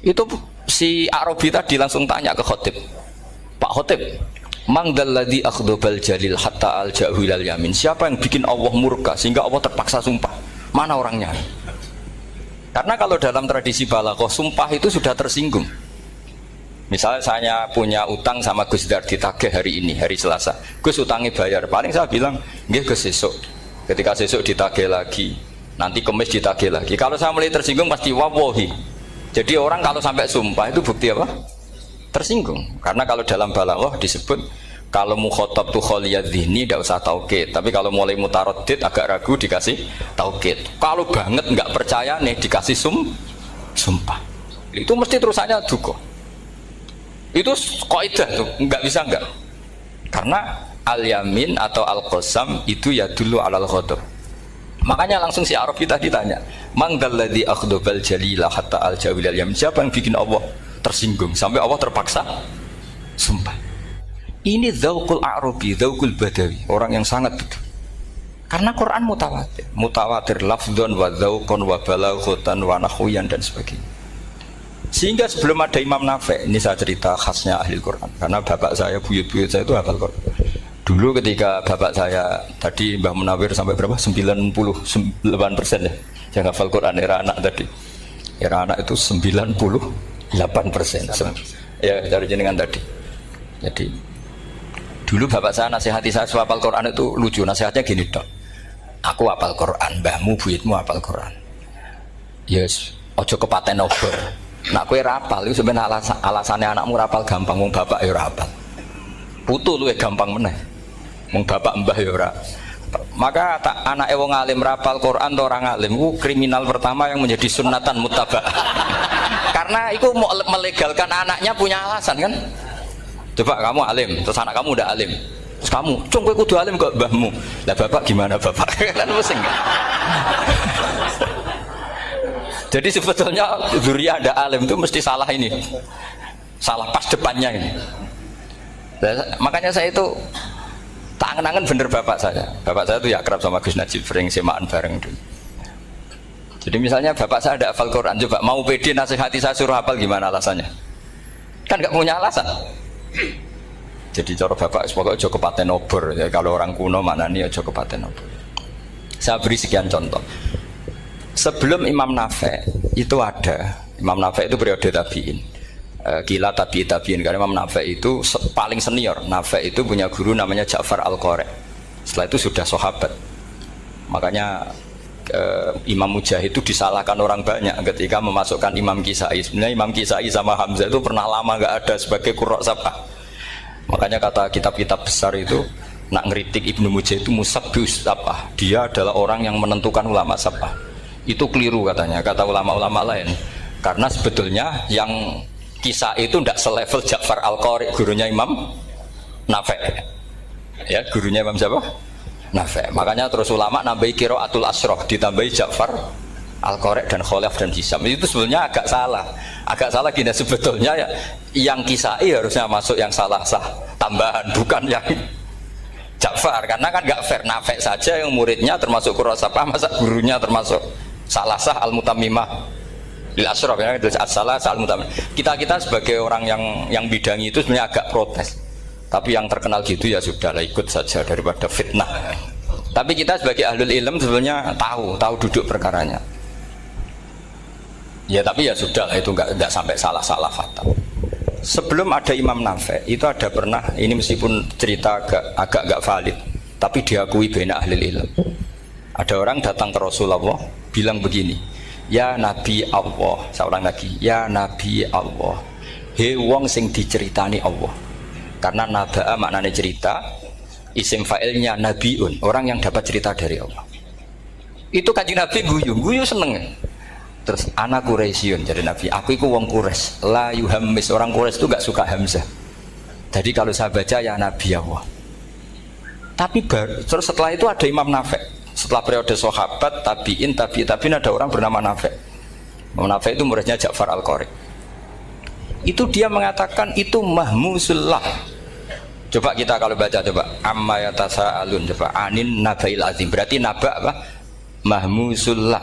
Itu si Arabi tadi langsung tanya ke khotib, Pak khotib, mangdalladzi akhdhabal jalil hatta aljahu ilal yamin. Siapa yang bikin Allah murka sehingga Allah terpaksa sumpah? Mana orangnya? Karena kalau dalam tradisi balaghah sumpah itu sudah tersinggung. Misalnya saya punya utang sama Gus Dar ditagih hari ini, hari Selasa. Gus utangnya bayar. Paling saya bilang, nggih Gus sesuk. Ketika sesuk ditagih lagi, nanti Kamis ditagih lagi. Kalau saya mulai tersinggung pasti wawahi. Jadi orang kalau sampai sumpah itu bukti apa? Tersinggung. Karena kalau dalam balaghah disebut kalau mukhatab tuh khaliyad dzihni tidak usah taukid. Tapi kalau mulai mutaraddid agak ragu dikasih taukid. Kalau banget nggak percaya nih dikasih sumpah. Itu mesti terusannya duka. Itu kaidah tuh, nggak bisa nggak. Karena al-yamin atau al-qasam itu ya dulu alal ghadab. Makanya langsung si Arabi tadi tanya, "Man dzalladzi akhdabal jalila hatta al-jawil al-yamin?" Siapa yang bikin Allah tersinggung sampai Allah terpaksa sumpah? Ini dzauqul Arabi, dzauqul Badawi, orang yang sangat betul. Karena Quran mutawatir, mutawatir lafdzon wa dzauqon wa balaghatan wa nahwiyan dan sebagainya. Sehingga sebelum ada Imam Nafi', ini saya cerita khasnya ahli Quran, karena bapak saya, buyut-buyut saya itu hafal Quran. Dulu ketika bapak saya tadi Mbah Munawir sampai berapa? 98% ya. Yang hafal Quran era anak tadi. Era anak itu 98%. Ya dari jenengan tadi. Jadi dulu bapak saya nasihati saya hafal Quran itu lucu. Nasihatnya gini dok. Aku hafal Quran, mbahmu buyutmu hafal Quran. Yes, ojo kepaten obor. Nak kowe rapal itu sebenarnya alasannya anakmu rapal gampang, wong bapak ya rapal. Putu luwih gampang meneh. Wong bapak mbah ya ora. Maka anak wong alim rapal Quran atau orang alim itu kriminal pertama yang menjadi sunnatan muttaba'ah. Karena itu mau melegalkan anaknya punya alasan kan. Coba kamu alim, terus anak kamu udah alim. Terus kamu, "Cung kowe kudu alim kok mbahmu." Lah bapak gimana bapak? Kan pusing. Jadi sebetulnya dzurriyyah ada alim itu mesti salah ini. Salah pas depannya ini. Makanya saya itu tak angen-angen bener bapak saya. Bapak saya itu ya akrab sama Gus Najib, sering semaan bareng dulu. Jadi misalnya bapak saya ada hafal Quran, coba mau pede nasihati saya suruh hafal gimana alasannya? Kan nggak punya alasan. Jadi cara bapak pokoknya ojo kepaten obor. Ya, kalau orang kuno mana nih ojo kepaten obor. Saya beri sekian contoh. Sebelum Imam Nafi' itu ada. Imam Nafi' itu periode tabi'in. Gila tabi'in karena Imam Nafi' itu paling senior. Nafi' itu punya guru namanya Ja'far Al-Qari. Setelah itu sudah sahabat. Makanya Imam Mujahid itu disalahkan orang banyak ketika memasukkan Imam Kisai. Sebenarnya Imam Kisai sama Hamzah itu pernah lama nggak ada sebagai qurra' sab'ah. Makanya kata kitab-kitab besar itu nak ngeritik Ibnu Mujahid itu musabbius sab'ah. Dia adalah orang yang menentukan ulama sab'ah. Itu keliru katanya, kata ulama-ulama lain. Karena sebetulnya yang Kisah itu tidak selevel Ja'far Al-Qari, gurunya Imam Nafi'. Ya, gurunya Imam siapa? Nafi'. Makanya terus ulama nambahi qiraatul asroh, ditambahi Ja'far Al-Qari dan Khalaf dan Hisam. Itu sebenarnya agak salah. Agak salah gini sebetulnya ya, yang Kisai harusnya masuk yang salah sah tambahan, bukan yang Ja'far. Karena kan nggak fair, Nafi' saja yang muridnya termasuk Qurrasapah, masa gurunya termasuk salah sah al-mutammimah lil asrof ya, as-salah al-mutammimah. Kita sebagai orang yang bidangi itu sebenarnya agak protes. Tapi yang terkenal gitu ya sudahlah, ikut saja daripada fitnah. Tapi kita sebagai ahlul ilm sebenarnya tahu duduk perkaranya. Ya tapi ya sudahlah, itu enggak sampai salah fatal. Sebelum ada Imam Nafi' itu ada pernah, ini meskipun cerita agak enggak valid, tapi diakui baina ahlul ilm. Ada orang datang ke Rasulullah bilang begini, "Ya Nabi Allah," seorang lagi, "Ya Nabi Allah, he wong sing diceritani Allah." Karena naba'a maknanya cerita, isim fa'ilnya nabiun, orang yang dapat cerita dari Allah. Itu Kanjeng Nabi guyu seneng. Terus anak Quraisyun, jadi Nabi, aku itu wong Quraisy, la yuhammis, orang Quraisy itu gak suka hamzah. Jadi kalau saya baca ya Nabi Allah. Tapi terus setelah itu ada Imam Nafi'. Setelah periode sahabat, tabi'in ada orang bernama Nafi'. Imam Nafi' itu muridnya Ja'far Al-Qari. Itu dia mengatakan itu mahmusullah. Coba kita kalau baca coba amma yatasaalun, coba anin nabail azim. Berarti naba apa? Mahmusullah.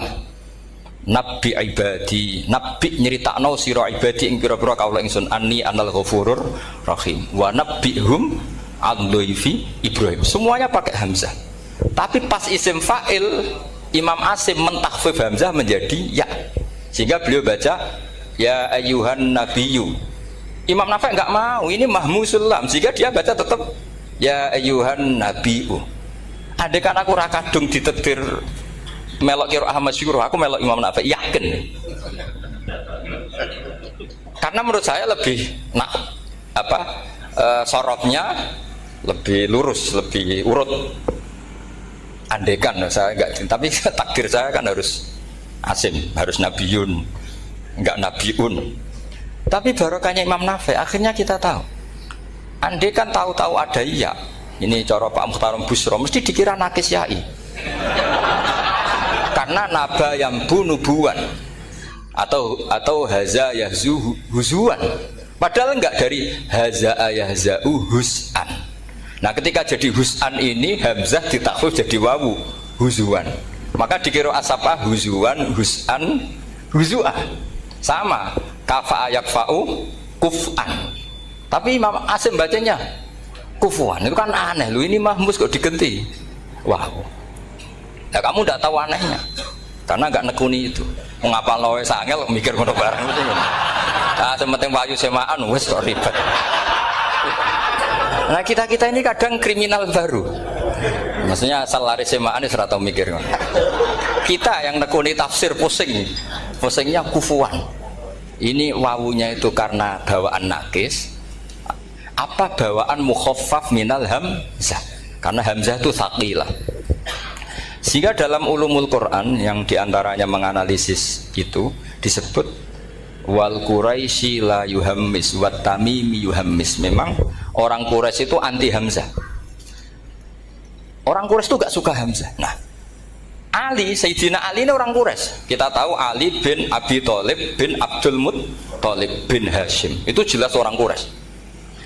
Nabi ibadi, nabi nyeritakno sira ibadi ing pira-pira kaula ingsun anni anal ghafurur rahim wa nabbihum al-dhaifi Ibrahim. Semuanya pakai hamzah. Tapi pas isim fa'il Imam Asim mentakhfif hamzah menjadi ya, sehingga beliau baca ya ayyuhan nabiyyu. Imam Nafi' enggak mau, ini mahmusul lam, sehingga dia baca tetap ya ayyuhan nabiyyu. Andai kan aku ra kadung ditetir melok qiraah masyhur, aku melok Imam Nafi', yakin. Karena menurut saya lebih sorotnya lebih lurus, lebih urut. Andekan saya enggak, tapi takdir saya kan harus Asim, harus Nabiyun, enggak Nabiun. Tapi barokahnya Imam Nafi' akhirnya kita tahu Andai kan tahu-tahu ada ya, ini cara Pak Muhtarom Busro mesti dikira nakis yai. Karena naba yang bunubuan atau haza yahzu huzuan. Padahal enggak, dari haza yahza'u hus'an. Nah ketika jadi hus'an ini hamzah ditakhfif jadi wawu huzuan. Maka dikira asapa huzuan, hus'an, huzu'ah. Sama kafa yakfa'u kuf'an. Tapi Imam Asim bacanya kufuan. Itu kan aneh lu, ini mahmus kok digenti. Wow. Nah kamu tidak tahu anehnya karena nggak nekuni itu. Mengapa loe sangel mikir ngono bareng itu. Ah sementing payu semaan wis kok ribet. Nah kita ini kadang kriminal baru. Maksudnya asal lari semaan wis ora tau mikir. Kita yang nekuni tafsir pusingnya kufuan. Ini wawunya itu karena bawaan nakis. Apa bawaan mukhaffaf minal hamzah? Karena hamzah itu tsaqilah. Sehingga dalam ulumul Quran yang diantaranya menganalisis itu disebut wal Quraisy la yuhammis wat tamimi yuhammis. Memang orang Quraisy itu anti hamzah. Orang Quraisy itu gak suka hamzah. Nah, Ali, Sayyidina Ali ini orang Quraisy. Kita tahu Ali bin Abi Thalib bin Abdul Muttalib bin Hashim. Itu jelas orang Quraisy.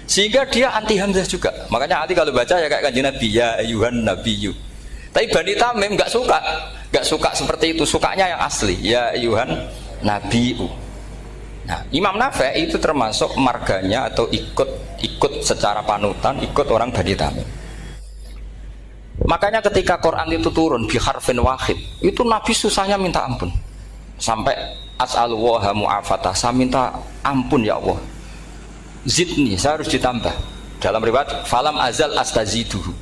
Sehingga dia anti hamzah juga. Makanya Ali kalau baca ya kayak Kanjeng Nabi, ya ayuhan nabiyyu. Tapi Bani Tamim nggak suka seperti itu. Sukanya yang asli, ya ayuhan nabiyyu. Nah, Imam Nafi' itu termasuk marganya atau ikut secara panutan, ikut orang Bani Tamim. Makanya ketika Quran itu turun bi harfin wahid, itu Nabi susahnya minta ampun. Sampai as'alullaha mu'afatah, saya minta ampun ya Allah. Zidni, saya harus ditambah. Dalam riwayat falam azal astaziduhu.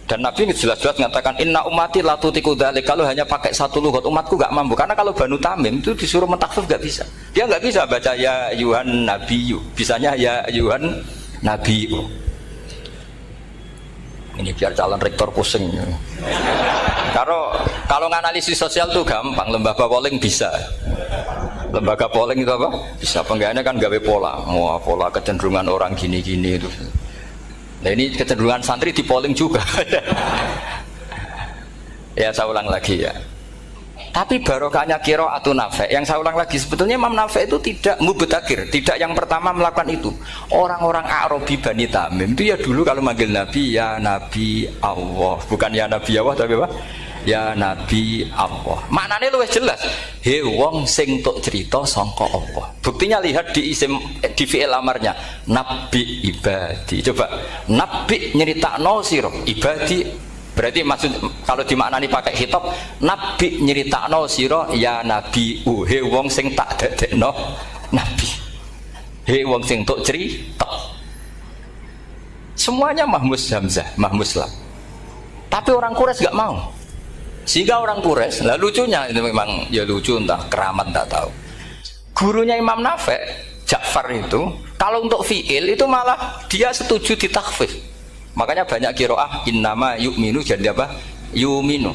Dan Nabi jelas-jelas mengatakan inna ummati la tutiku dzalik. Kalau hanya pakai satu lughat umatku gak mampu. Karena kalau Banu Tamim itu disuruh mentakhfif gak bisa. Dia gak bisa baca ya ayuhan nabiyyu. Bisanya ya ayuhan nabiyyu. Ini biar calon rektor pusing. Kalau nganalisis sosial tuh gampang, lembaga polling bisa. Lembaga polling itu apa? Bisa, penggawaannya kan gawe pola. Wah, pola kecenderungan orang gini-gini itu. Nah ini kecenderungan santri di polling juga. Ya saya ulang lagi ya. Tapi barokahnya qiraatun Nafi'. Yang saya ulang lagi, sebetulnya Imam Nafi' itu tidak mubtadhir, tidak yang pertama melakukan itu. Orang-orang Arabi Bani Tamim itu ya dulu kalau manggil Nabi ya Nabi Allah, bukan ya Nabi Allah tapi apa? Ya Nabi Allah. Maknanya luwih jelas. He wong sing tok cerita sangka Allah. Buktinya lihat di isim di fi'il amarnya. Nabi ibadi. Coba nabi nyeritakno sira ibadi. Berarti maksud kalau dimaknani pakai khitab, nabi nyeritakno sira ya Nabi. He wong sing tak dadekno nabi. He wong sing tok cerita. Semuanya mahmus hamzah, mahmus lam. Tapi orang Quraisy enggak mau. Sehingga orang Quraisy, lah lucunya itu memang ya lucu, entah keramat tak tahu. Gurunya Imam Nafi' Ja'far itu kalau untuk fi'il itu malah dia setuju ditakhfif. Makanya banyak qiraah innama yu'minu jadi apa? Yu'minu.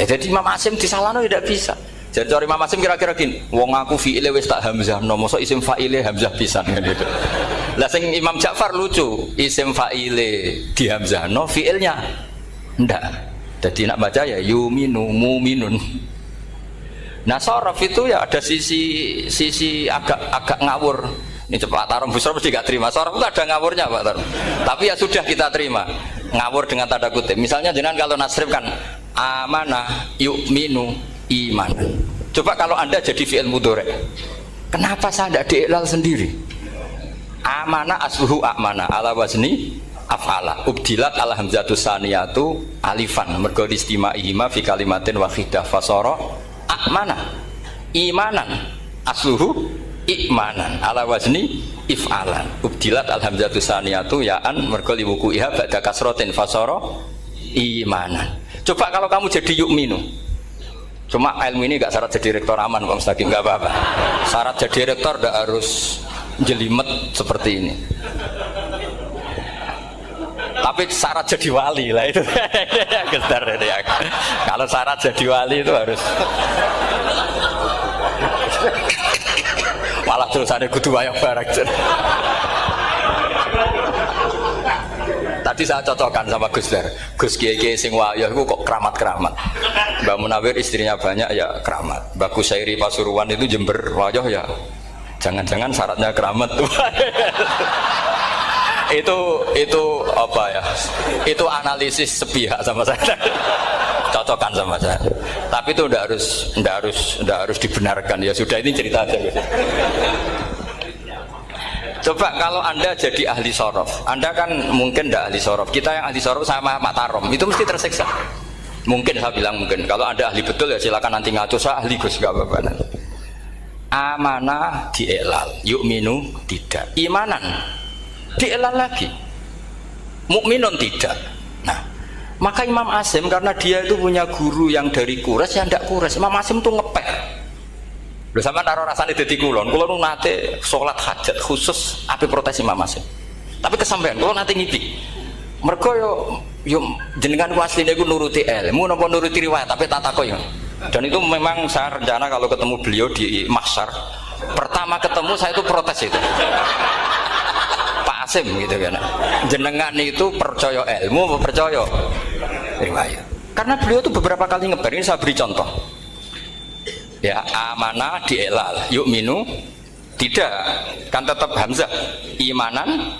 Nah, jadi Imam Asim disalahno tidak bisa. Jadi Imam Asim kira-kira gini, wong aku fi'ile wis tak hamzah, no mosok isim fa'ile hamzah pisan gitu. Lah sing Imam Ja'far lucu, isim fa'ile di hamzah, no fi'ilnya ndak. Jadi nak baca ya yuminu muminun. Nah sorof itu ya ada sisi agak ngawur. Ini Pak Tarom Busro mesti gak terima. Sorof itu ada ngawurnya Pak Tarom. Tapi ya sudah kita terima. Ngawur dengan tanda kutip. Misalnya jenengan kalau nasrif kan amanah yu'minu imanan. Coba kalau Anda jadi fi'il mudhari. Kenapa saya tidak diiklal sendiri? Amanah asluhu amana ala wazni af'ala ubdilat al hamzatu saniyatu alifan mergo istimaihima fi kalimatin wahidah fasara amana imanan asluhu imanan ala wazni if'alan ubdilat al hamzatu saniyatu ya'an mergo liwuku'iha ba'da kasratin fasara imanan. Coba kalau kamu jadi yu'minu. Cuma ilmu ini gak syarat jadi rektor aman Pak Mustaqim, gak apa-apa. Syarat jadi rektor gak harus jelimet seperti ini. Tapi syarat jadi wali lah itu. Gestar ya. Kalau syarat jadi wali itu harus malah terusannya kudu wayang barang. Tadi saya cocokkan sama Gus Dar. Gus Kiai sing wayah itu kok keramat-keramat. Mbak Munawir istrinya banyak ya keramat. Mbak Kusairi Pasuruan itu Jember wayah ya. Jangan-jangan syaratnya keramat tuh. itu apa ya? Itu analisis sepihak sama saya. Cocokkan sama saya. Tapi itu ndak harus dibenarkan ya. Sudah ini cerita aja. Coba kalau Anda jadi ahli sorof, Anda kan mungkin tidak ahli sorof. Kita yang ahli sorof sama Matarom itu mesti tersiksa. Mungkin saya bilang mungkin. Kalau Anda ahli betul ya silakan nanti ngaco, saya ahli Gus, nggak apa-apa. Amanah dielal, yu'minu tidak. Imanan dielal lagi, mukminun tidak. Nah, maka Imam Asim karena dia itu punya guru yang dari Quraisy yang tidak Quraisy. Imam Asim tuh ngepek. Lho sampean karo rasane dadi kulon nate salat hajat khusus ape protes Imam Asim. Tapi kesampean kula nate ngipi. Mergo yo jenengan ku asline ku nuruti ilmu napa nuruti riwayat tapi tak takok yo. Dan itu memang saya rencana kalau ketemu beliau di mahsyar, pertama ketemu saya itu protes itu. Pak Asim gitu kan. Jenengan itu percaya ilmu apa percaya riwayat? Karena beliau itu beberapa kali ngebar, ini saya beri contoh. Ya, amanah dielal, yu'minu tidak, kan tetap hamzah. Imanan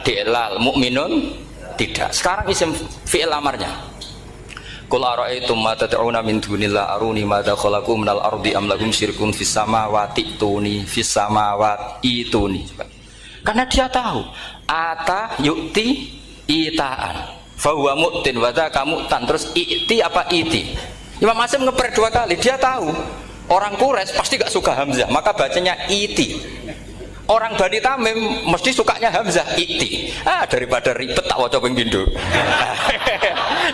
dielal, mukminun tidak. Sekarang isim fi'il amarnya. Qul ara'aytum ma tad'una min dunillah aruni madza khalaqu minal ardi am lahum syirkun fis samawati tuni fis samawati tuni. Karena dia tahu ata yu'ti itaan. Fa huwa mu'tin wa dzaka mu'tan, terus i'ti apa iti. Imam Asim ngeper dua kali, dia tahu orang Quraisy pasti gak suka Hamzah, maka bacanya iti. Orang Bani Tamim mesti sukanya Hamzah, iti. Daripada ribet tak waca ping pindho.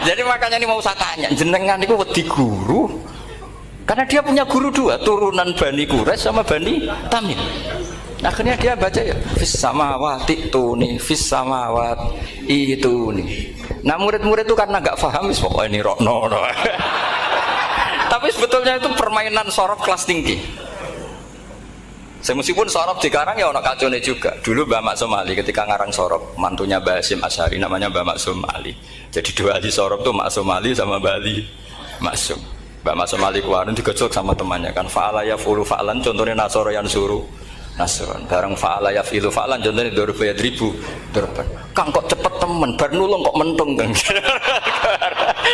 Jadi makanya ini mau saya tanya, jenengan itu wedi guru? Karena dia punya guru dua, turunan Bani Quraisy sama Bani Tamim. Akhirnya dia baca ya fis samawati tuni fis samawat ituni. Nah murid-murid itu karena gak paham wis pokoknya ini rokno. Tapi sebetulnya itu permainan sorof kelas tinggi. Meskipun sorof dikarang ya ono kacone juga. Dulu Mbak Maksum Ali ketika ngarang sorof, mantunya Mbak Hasyim Asy'ari namanya Mbak Maksum Ali. Jadi dua ahli sorof tuh Maksum Ali sama Mbak Ali Maksum. Mbak Maksum Ali kemarin digojok sama temannya kan. Fa'ala yaf'ulu fa'lan, contohnya nasoro yang suruh nasron. Bareng fa'ala yaf'ilu fa'lan, contohnya dorba yadribu dorban. Kang kok cepet temen, bar nulung kok mentung kan.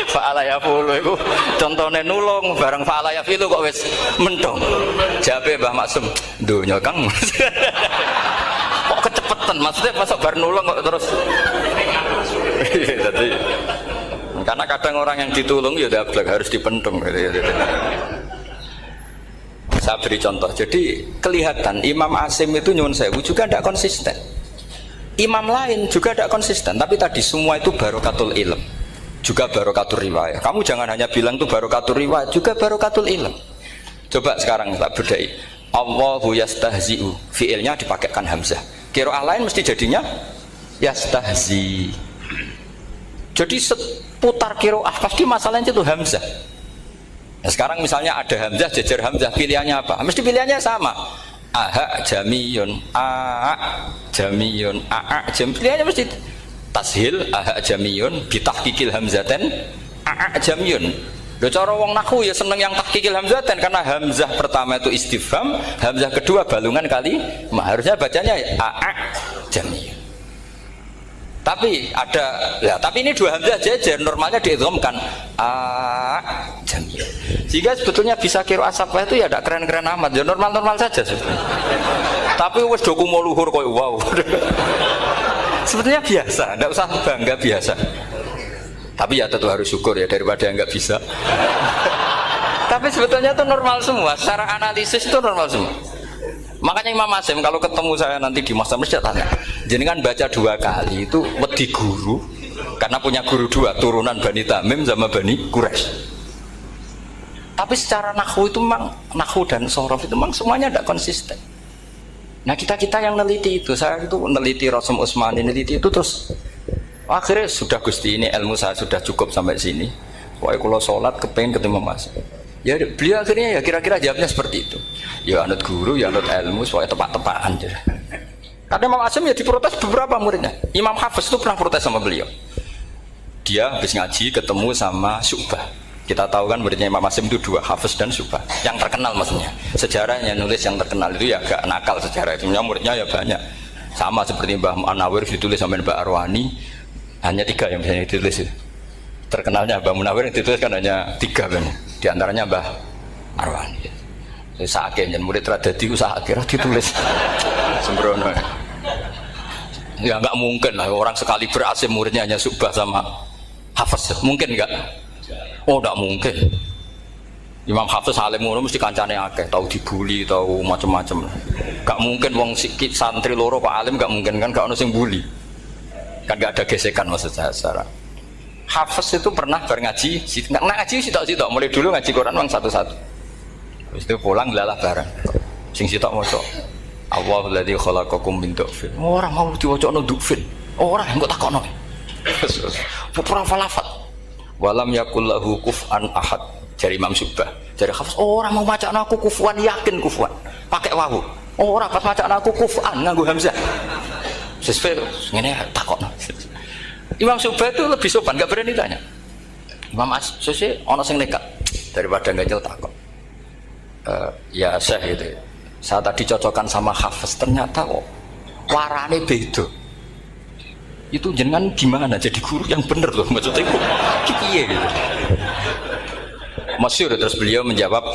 Fa'ala yaf'ulu itu contohnya nulung, bareng fa'ala yaf'ilu kok wis mentung. Jawabe Mbah Maksum, donya Kang. Kok kecepetan, maksudnya masuk bar nulung kok terus. Jadi karena kadang orang yang ditulung ya dablek harus dipentung. Saya beri contoh. Jadi kelihatan Imam Asim itu nyuwun sewu juga tidak konsisten. Imam lain juga tidak konsisten. Tapi tadi semua itu barokatul ilm, juga barokatul riwayat. Kamu jangan hanya bilang itu barokatul riwayat, juga barokatul ilm. Coba sekarang tak bedai. Allahu yastahzi'u, fiilnya dipakaikan hamzah. Qiraah lain mesti jadinya yastahzi. Jadi seputar qiraah pasti masalahnya itu hamzah. Nah, sekarang misalnya ada hamzah jejer hamzah, pilihannya apa? Mesti pilihannya sama. Aha jamiyun, a jamiyun, a jam. Pilihannya mesti tashil aha jamiyun, bitahqiqil hamzaten a jamiyun. Lho cara wong nahwu ya seneng yang tahqiqil hamzaten karena hamzah pertama itu istifham, hamzah kedua balungan kali, harusnya bacanya a jamiyun. Tapi ada, ya, tapi ini dua hamzah jejer, normalnya diidghamkan a jamiyun. Sehingga sebetulnya bisa qiraah safah itu ya tidak keren-keren amat, ya normal-normal saja sebetulnya. Tapi wis doku mau luhur koyo wow. Sebetulnya biasa, tidak usah bangga, biasa. Tapi ya tentu harus syukur ya daripada yang nggak bisa. Tapi sebetulnya itu normal semua, secara analisis itu normal semua. Makanya Imam Asim kalau ketemu saya nanti di masa mesti tanya, jenengan baca dua kali itu wedi guru karena punya guru dua, turunan Bani Tamim sama Bani Quraisy. Tapi secara nahwu itu memang nahwu dan sorof itu memang semuanya tidak konsisten. Nah kita yang neliti itu, saya itu neliti Rasul Utsmani, neliti itu terus akhirnya sudah Gusti ini ilmu saya sudah cukup sampai sini. Pokoknya kalau sholat kepengen ketemu Mas. Ya beliau akhirnya ya kira-kira jawabnya seperti itu. Ya anut guru, ya anut ilmu, supaya tepat-tepatan. Karena Imam Asim ya diprotes beberapa muridnya. Imam Hafiz itu pernah protes sama beliau. dia habis ngaji ketemu sama Syu'bah. Kita tahu kan muridnya Imam Asim itu dua, Hafiz dan Syu'bah. Yang terkenal maksudnya. Sejarahnya nulis yang terkenal itu ya agak nakal sejarah. Sebenarnya muridnya ya banyak. Sama seperti Mbah Munawir ditulis sama Mbah Arwani. Hanya 3 yang bisa ditulis. Terkenalnya Mbah Munawir yang ditulis kan hanya 3 banyak. Di antaranya Mbah Arwani. Sakit dan murid tradadi usaha akhirnya ditulis. Sembrono. Ya nggak mungkin lah orang sekali berasim muridnya hanya Syu'bah sama Hafiz. Mungkin nggak? Oh nggak mungkin. Imam Hafiz alim ngono mesti kancane akeh, tahu dibully, tahu macam-macam. Nggak mungkin wong sikit santri loro Pak alim nggak mungkin kan nggak ono sing bully. Kan nggak ada gesekan maksud saya secara. Hafiz itu pernah ngaji, nggak ngaji sitok-sitok. Mulai dulu ngaji Quran wong satu-satu. Terus itu pulang lalah bareng. Sing sitok maca. Allahul ladzi khalaqakum min dhufin. Ora mau diwacana dhufin. Ora engko takokno. Pura falafat. Walam yakul lahu kuf'an ahad. Jari Imam Syu'bah. Jari Hafiz, ora mau macakno aku kufuan, yakin kufuan. Pakai wawu. Ora pas macakno aku kufuan nganggo hamzah. Sesuai ngene takokno. Imam Syu'bah itu lebih sopan, enggak berani tanya. Imam As-Susi ana sing nekat daripada ganjel takok. Ya Syekh gitu. Saya tadi cocokkan sama Hafiz, ternyata kok warane beda. Itu jenengan gimana jadi guru yang bener loh maksudnya itu piye gitu. Masyhur terus beliau menjawab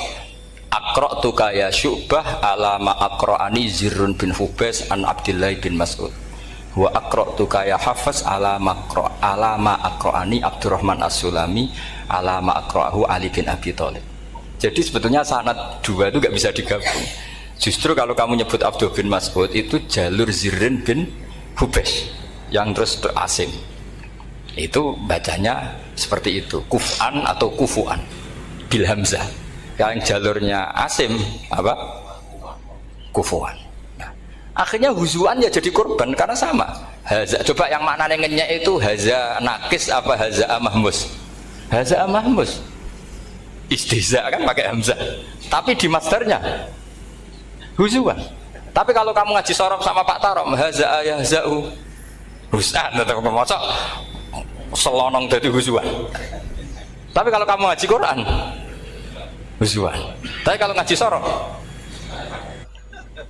aqra'tuka ya Syu'bah ala ma aqra'ani Zirrun bin Hubais an Abdullah bin Mas'ud. Wa aqra'tuka ya Hafiz ala ma aqra'ani Abdurrahman As-Sulami ala ma aqra'ahu Ali bin Abi Thalib. Jadi sebetulnya sanad dua itu gak bisa digabung. Justru kalau kamu nyebut Abdul bin Mas'ud itu jalur Zirrin bin Hubais yang terus asing. Itu bacanya seperti itu, kuf'an atau kufu'an bil hamzah. Yang jalurnya Asim apa? Kufu'an. Nah, akhirnya huzuan ya jadi korban karena sama. Haza, coba yang mana ngenyek itu haza nakis apa haza mahmus? Haza mahmus. Istihza kan pakai hamzah. Tapi di masdarnya huzuan. Tapi kalau kamu ngaji sorof sama Pak Tarok, haza ayahza'u husan atau mosok selonong dari huzuan. Tapi kalau kamu ngaji Quran, huzuan. Tapi kalau ngaji sorof,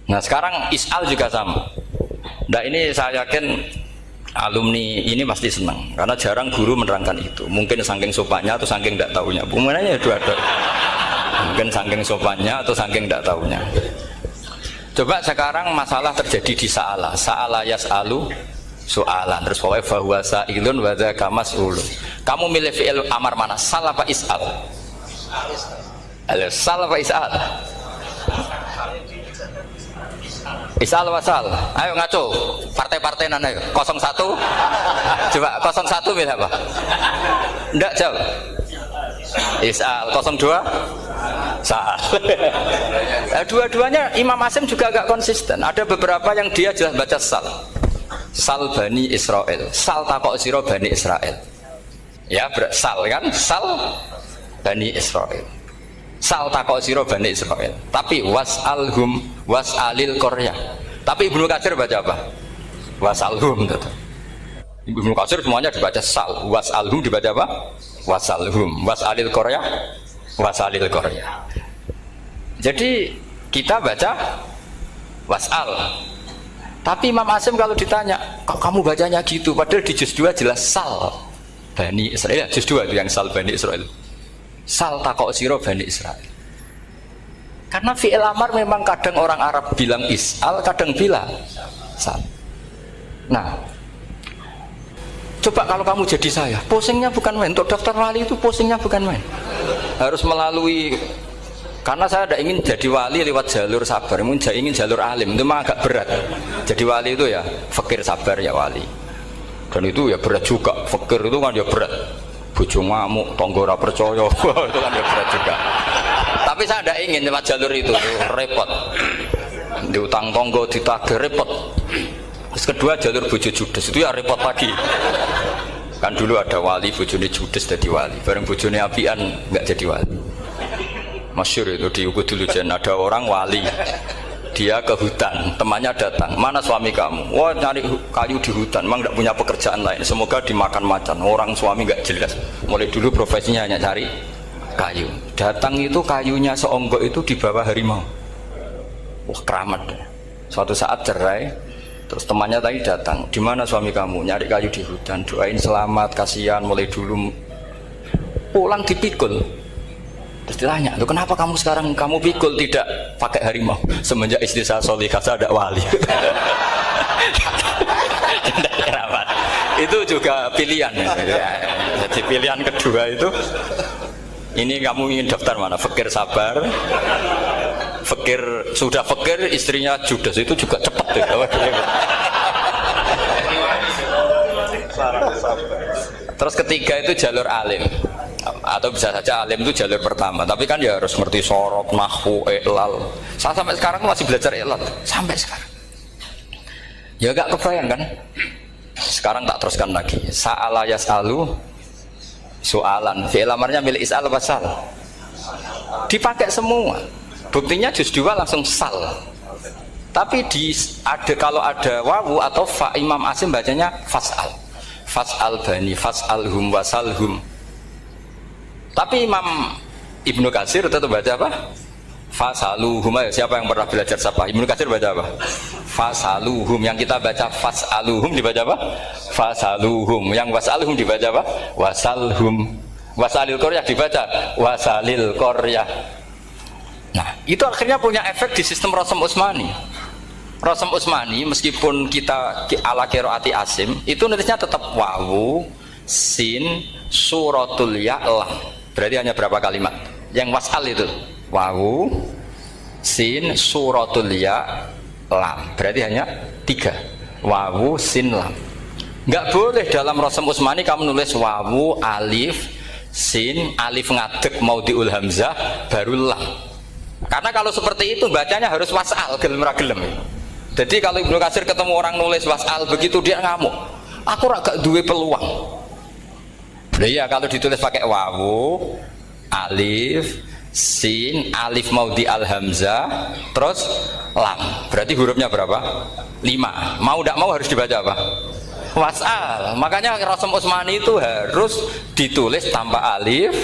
nah sekarang is'al juga sama. Nah ini saya yakin alumni ini pasti senang karena jarang guru menerangkan itu. Mungkin saking sopannya atau saking tidak tahunya. Bagaimana dua-dua. Mungkin saking sopannya atau saking tidak tahunya. Coba sekarang masalah terjadi di Sa'ala yas'alu soalan terus pokoknya bahwa sa'ilun wa dzaka mas'ulun. Kamu milih fi'il amar mana? Sal apa is'al? Sal apa is'al? Is'al wa sal. Ayo ngaco. Partai-partainan ayo. 01. Coba 01 milih apa? Enggak jawab. Is'al. 02 Sal. Dua-duanya Imam Asim juga agak konsisten. Ada beberapa yang dia jelas baca sal. Sal Bani Israel. Sal takok sira Bani Israel. Ya, sal kan? Sal Bani Israel. Sal takok sira Bani Israel. Tapi was'alhum was'alil qaryah. Tapi Ibnu Katsir baca apa? Was'alhum gitu. Ibnu Katsir semuanya dibaca sal. Was'alhum dibaca apa? Was'alhum. Was'alil qaryah. Wasalil Korea. Jadi kita baca wasal. Tapi Imam Asim kalau ditanya, kok kamu bacanya gitu? Padahal di juz 2 jelas sal Bani Israel. Ya, juz 2 itu yang sal Bani Israel. Sal takok siro Bani Israel. Karena fi'il amar memang kadang orang Arab bilang is'al, kadang bilang sal. Nah, coba kalau kamu jadi saya, posingnya bukan main. Untuk daftar wali itu posingnya bukan main. Harus melalui, karena saya tidak ingin jadi wali lewat jalur sabar, ingin jalur alim. Itu memang agak berat. Jadi wali itu ya fakir sabar ya wali. Dan itu ya berat juga. Fakir itu kan ya berat. Bojo ngamuk, tonggo ora percaya, itu kan ya berat juga. Tapi saya tidak ingin lewat jalur itu repot. Diutang tonggo, ditagih repot. Terus kedua jalur bojo judes itu ya repot lagi. Kan dulu ada wali bojone judes jadi wali, bareng bojone apian nggak jadi wali. Masyhur itu di Uku dulu jen ada orang wali dia ke hutan, temannya datang, mana suami kamu? Wah, nyari kayu di hutan, memang tidak punya pekerjaan lain, semoga dimakan macan. Orang suami nggak jelas, mulai dulu profesinya hanya cari kayu. Datang itu kayunya seonggok itu di bawah harimau. Wah, keramat. Suatu saat cerai, terus temannya tadi datang, di mana suami kamu? Nyari kayu di hutan, doain selamat, kasihan, mulai dulu. Pulang dipikul. Terus ditanya, lu kenapa kamu sekarang kamu pikul tidak pakai harimau? Semenjak istri saya solihah, saya ada wali. Itu juga pilihan. Jadi pilihan kedua itu, ini kamu ingin daftar mana? Fakir sabar, fakir sudah fakir, istrinya judes, itu juga cepat tuh. Terus ketiga itu jalur alim. Atau bisa saja alim itu jalur pertama, tapi kan ya harus ngerti sorok, nahwu, i'lal. Saya sampai sekarang masih belajar i'lal sampai sekarang. Ya gak kebayang kan? Sekarang tak teruskan lagi. Sa'ala yas'alu soalan. Fi'il amarnya milik is'al wasal. Dipakai semua. Buktinya juz 2 langsung sal. Tapi kalau ada wawu atau fa, Imam Asim bacanya fas'al. Fas'al bani, fas'alhum wasalhum. Tapi Imam Ibnu Katsir tetap baca apa? Fasaluhum. Siapa yang pernah belajar siapa? Ibnu Katsir baca apa? Fasaluhum. Yang kita baca fasaluhum dibaca apa? Fasaluhum. Yang wasaluhum dibaca apa? Wasalhum. Wasalil Qaryah dibaca wasalil Qaryah. Nah, itu akhirnya punya efek di sistem Rasam Utsmani. Rasam Utsmani meskipun kita ala qiraati Asim, itu nulisnya tetap wawu, sin, suratul ya, lam. Berarti hanya berapa kalimat? Yang wasal itu wawu, sin, suratul ya, lam. Berarti hanya 3. Wawu, sin, lam. Nggak boleh dalam Rasam Utsmani kamu nulis wawu, alif, sin, alif ngadeg maudhi'ul hamzah, baru lam. Karena kalau seperti itu bacanya harus wasal, gelem ra gelem. Jadi kalau Ibnu Katsir ketemu orang nulis wasal begitu dia ngamuk. Aku agak duwe peluang. Nah, iya kalau ditulis pakai wawu, alif, sin, alif maudhi al hamzah, terus lam. Berarti hurufnya berapa? 5. Mau tidak mau harus dibaca apa? Wasal. Makanya Rasam Utsmani itu harus ditulis tanpa alif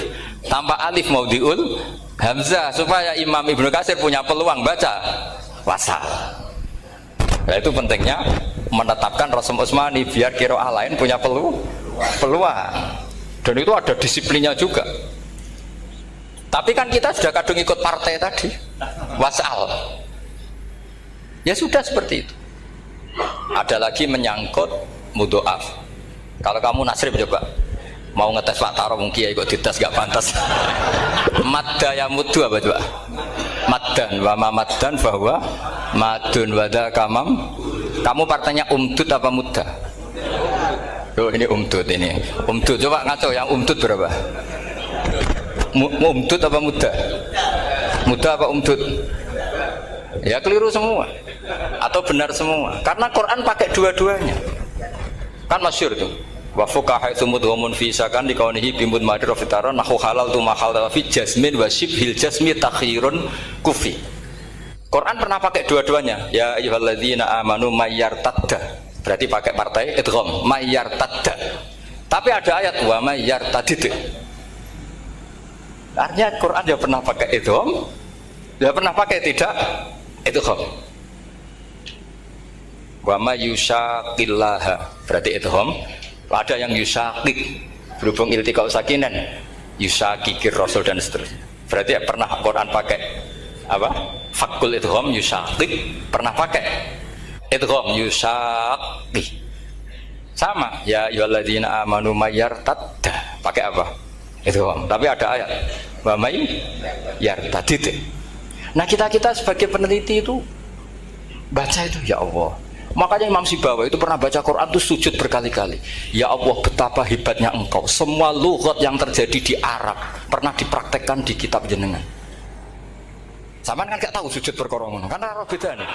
maudhiul hamzah supaya Imam Ibnu Katsir punya peluang baca wasal. Nah, itu pentingnya menetapkan Rasam Utsmani biar qiraah lain punya peluang. Dan itu ada disiplinnya juga. Tapi kan kita sudah kadung ikut partai tadi, wasal. Ya sudah seperti itu. Ada lagi menyangkut mudhoaf. Kalau kamu nasrib coba, mau ngetes Pak Taro mungkin ya ikut dites gak pantas. Madda ya mudhu apa coba? Maddan wa ma maddan bahwa madun wada kamam. Kamu partainya umdud apa mudda? Oh ini umdud ini. Umdud coba ngaco yang umdud berapa? Umdud apa muda? Muda apa umdud? Ya keliru semua. Atau benar semua. Karena Quran pakai dua-duanya. Kan masyhur tuh. Wa fuqaha mudhamun fi sakan di kaunihi bimud madhir fitara nahu halal tu mahal fi jasmin wa shibhil jasmi takhirun kufi. Quran pernah pakai dua-duanya. Ya ayyuhalladzina amanu mayyartadda. Berarti pakai partai idgham mayyartadda. Tapi ada ayat wa mayyartadid. Artinya Quran dia pernah pakai idgham, dia pernah pakai tidak idgham. Wa mayyushaqillaha berarti idgham. Ada yang yushaqik berhubung iltiqa sakinan, yushaqikir rasul dan seterusnya. Berarti pernah Quran pakai apa? Fakul idgham yushaqik pernah pakai idgham yushaqi. Sama ya ayyuhalladzina amanu mayyartadda pakai apa? Idgham. Tapi ada ayat wa may yartadid. Nah, kita sebagai peneliti itu baca itu ya Allah. Makanya Imam Sibawa itu pernah baca Quran itu sujud berkali-kali. Ya Allah, betapa hebatnya Engkau. Semua lughat yang terjadi di Arab pernah dipraktekkan di kitab jenengan. Sampean kan gak tahu sujud perkara ngono. Karena beda nih.